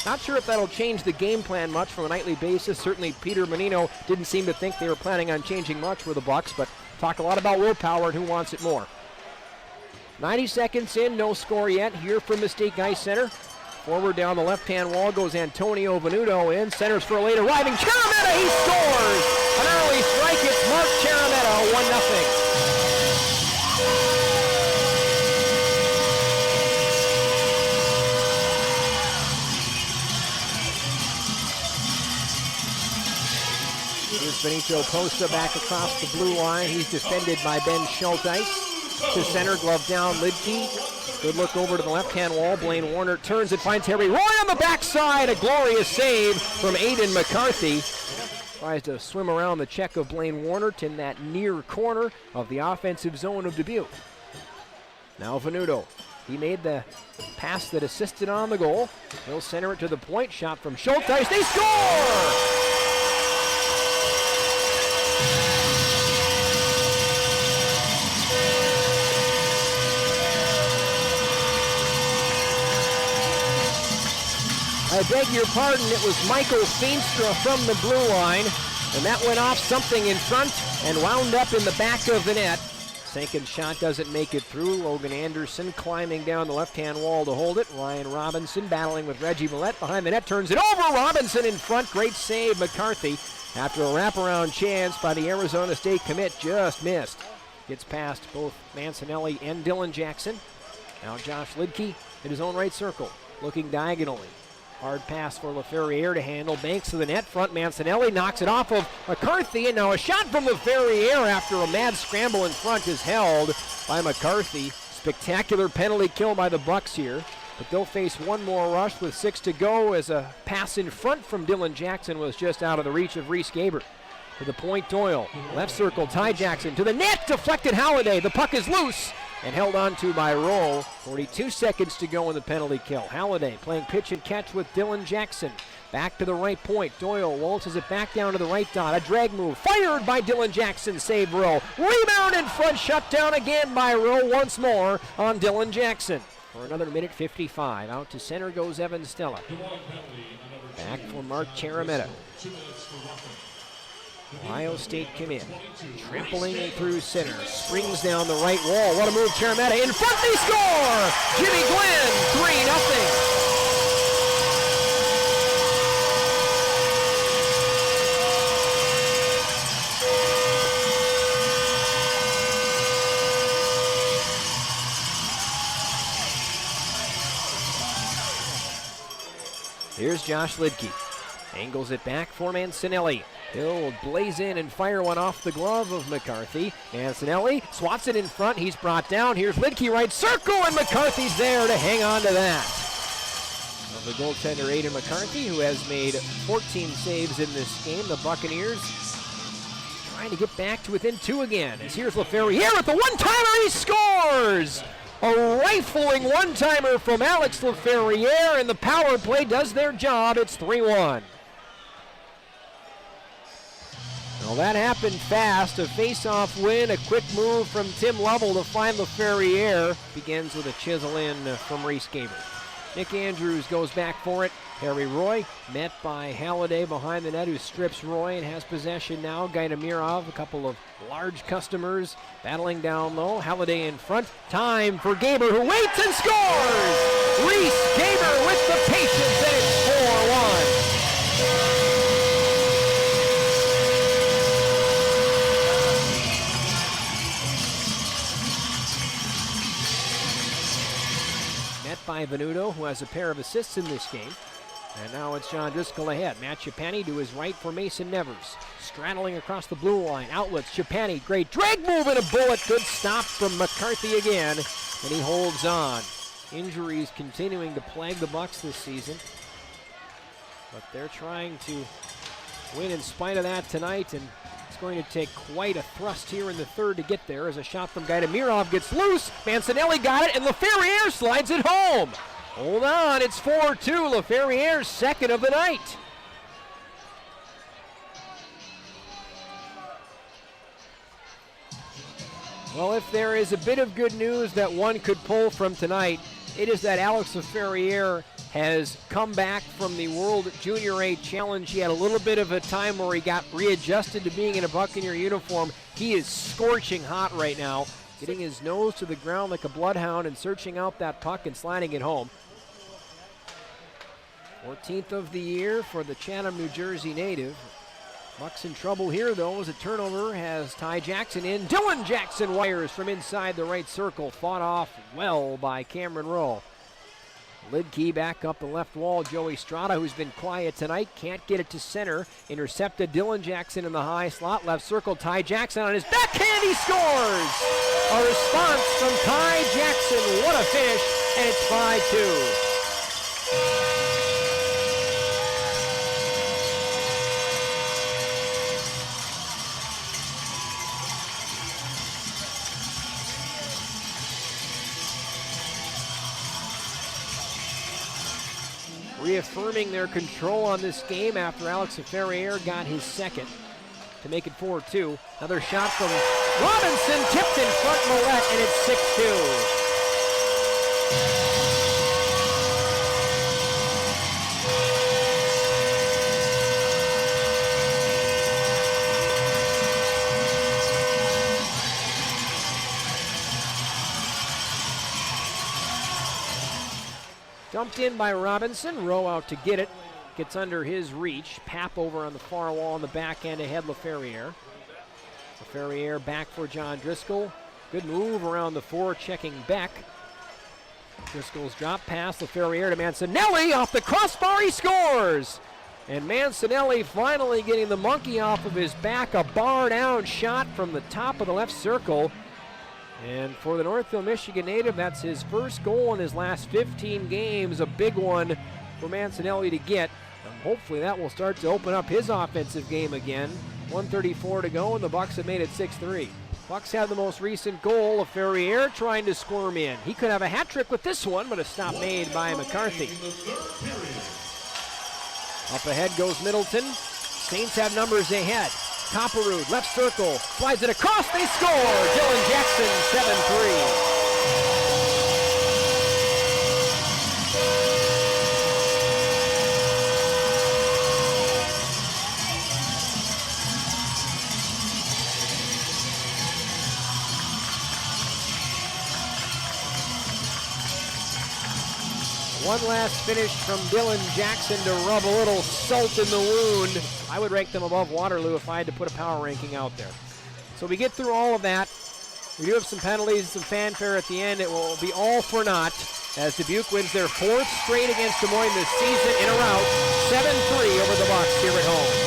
Not sure if that'll change the game plan much from a nightly basis. Certainly Peter Menino didn't seem to think they were planning on changing much with the Bucks, but talk a lot about willpower and who wants it more. 90 seconds in, no score yet here from Mistake Ice Center. Forward down the left-hand wall goes Antonio Venuto in. Centers for a late arriving Cherametta. He scores! An early strike. It's Mark Cherametta, 1-0. Here's Benito Posta back across the blue line. He's defended by Ben Schulteis. To center, glove down, Lidke. Good look over to the left-hand wall. Blaine Warner turns and finds Harry Roy on the backside. A glorious save from Aidan McCarthy. Tries to swim around the check of Blaine Warner in that near corner of the offensive zone of Dubuque. Now Venuto. He made the pass that assisted on the goal. He'll center it to the point. Shot from Schulteis. They score! I beg your pardon, it was Michael Feenstra from the blue line, and that went off something in front and wound up in the back of the net. Second shot doesn't make it through. Logan Anderson climbing down the left-hand wall to hold it. Ryan Robinson battling with Reggie Millette behind the net, turns it over. Robinson in front, great save, McCarthy. After a wraparound chance by the Arizona State commit, just missed. Gets past both Mancinelli and Dylan Jackson. Now Josh Lidke in his own right circle, looking diagonally. Hard pass for LaFerriere to handle. Banks to the net front. Mancinelli knocks it off of McCarthy. And now a shot from LaFerriere after a mad scramble in front is held by McCarthy. Spectacular penalty kill by the Bucks here. But they'll face one more rush with 6 to go as a pass in front from Dylan Jackson was just out of the reach of Reese Gaber. To the point, Doyle. Left circle, Ty Jackson. To the net, deflected Halliday. The puck is loose and held on to by Roll. 42 seconds to go in the penalty kill. Halliday playing pitch and catch with Dylan Jackson. Back to the right point. Doyle waltzes it back down to the right dot. A drag move fired by Dylan Jackson. Save Rowe. Rebound in front. Shut down again by Rowe once more on Dylan Jackson. For another minute 55. Out to center goes Evan Stella. Back for Mark Cherametta. Ohio State come in, trampling through center, springs down the right wall. What a move, Cherametta in front, they score! Jimmy Glenn, 3-0. Here's Josh Lidke, angles it back for Mancinelli. He'll blaze in and fire one off the glove of McCarthy. Mancinelli swats it in front. He's brought down. Here's Lidke, right circle, and McCarthy's there to hang on to that. Of the goaltender, Aidan McCarthy, who has made 14 saves in this game. The Buccaneers trying to get back to within 2 again. As here's LaFerriere with the one-timer. He scores! A rifling one-timer from Alex LaFerriere, and the power play does their job. It's 3-1. Well, that happened fast. A face-off win, a quick move from Tim Lovell to find LaFerriere. Begins with a chisel in from Reese Gaber. Nick Andrews goes back for it. Harry Roy met by Halliday behind the net, who strips Roy and has possession now. Gaidamirov, a couple of large customers battling down low. Halliday in front. Time for Gaber, who waits and scores! Reese Gaber with the patience, and it's 4-1. By Venuto, who has a pair of assists in this game. And now it's John Driscoll ahead. Matt Chapani to his right for Mason Nevers. Straddling across the blue line. Outlets, Chapani, great drag move and a bullet. Good stop from McCarthy again. And he holds on. Injuries continuing to plague the Bucks this season. But they're trying to win in spite of that tonight. And it's going to take quite a thrust here in the third to get there, as a shot from Gaidamirov gets loose. Mancinelli got it, and LaFerriere slides it home. Hold on, it's 4-2. LaFerriere's second of the night. Well, if there is a bit of good news that one could pull from tonight, it is that Alex LaFerriere has come back from the World Junior A Challenge. He had a little bit of a time where he got readjusted to being in a Buccaneer uniform. He is scorching hot right now, getting his nose to the ground like a bloodhound and searching out that puck and sliding it home. 14th of the year for the Chatham, New Jersey native. Bucks in trouble here, though, as a turnover has Ty Jackson in. Dylan Jackson wires from inside the right circle. Fought off well by Cameron Rowe. Lidkey back up the left wall. Joey Strada, who's been quiet tonight, can't get it to center. Intercepted Dylan Jackson in the high slot. Left circle, Ty Jackson on his backhand. He scores! A response from Ty Jackson. What a finish, and it's 5-2. Reaffirming their control on this game after Alex Ferrier got his second to make it 4-2. Another shot from Robinson, tipped in front Millette, and it's 6-2. Dumped in by Robinson. Rowe out to get it. Gets under his reach. Papp over on the far wall on the back end ahead LaFerriere. LaFerriere back for John Driscoll. Good move around the forechecking Beck. Driscoll's drop pass. LaFerriere to Mancinelli. Off the crossbar, he scores! And Mancinelli finally getting the monkey off of his back. A bar down shot from the top of the left circle. And for the Northville, Michigan native, that's his first goal in his last 15 games. A big one for Mancinelli to get. And hopefully that will start to open up his offensive game again. 1:34 to go, and the Bucks have made it 6-3. Bucks have the most recent goal of Ferrier trying to squirm in. He could have a hat trick with this one, but a stop made by McCarthy. Up ahead goes Middleton. Saints have numbers ahead. Copperwood, left circle, slides it across, they score! Dylan Jackson, 7-3. One last finish from Dylan Jackson to rub a little salt in the wound. I would rank them above Waterloo if I had to put a power ranking out there. So we get through all of that. We do have some penalties, some fanfare at the end. It will be all for naught as Dubuque wins their fourth straight against Des Moines this season in a rout, 7-3 over the Bucks here at home.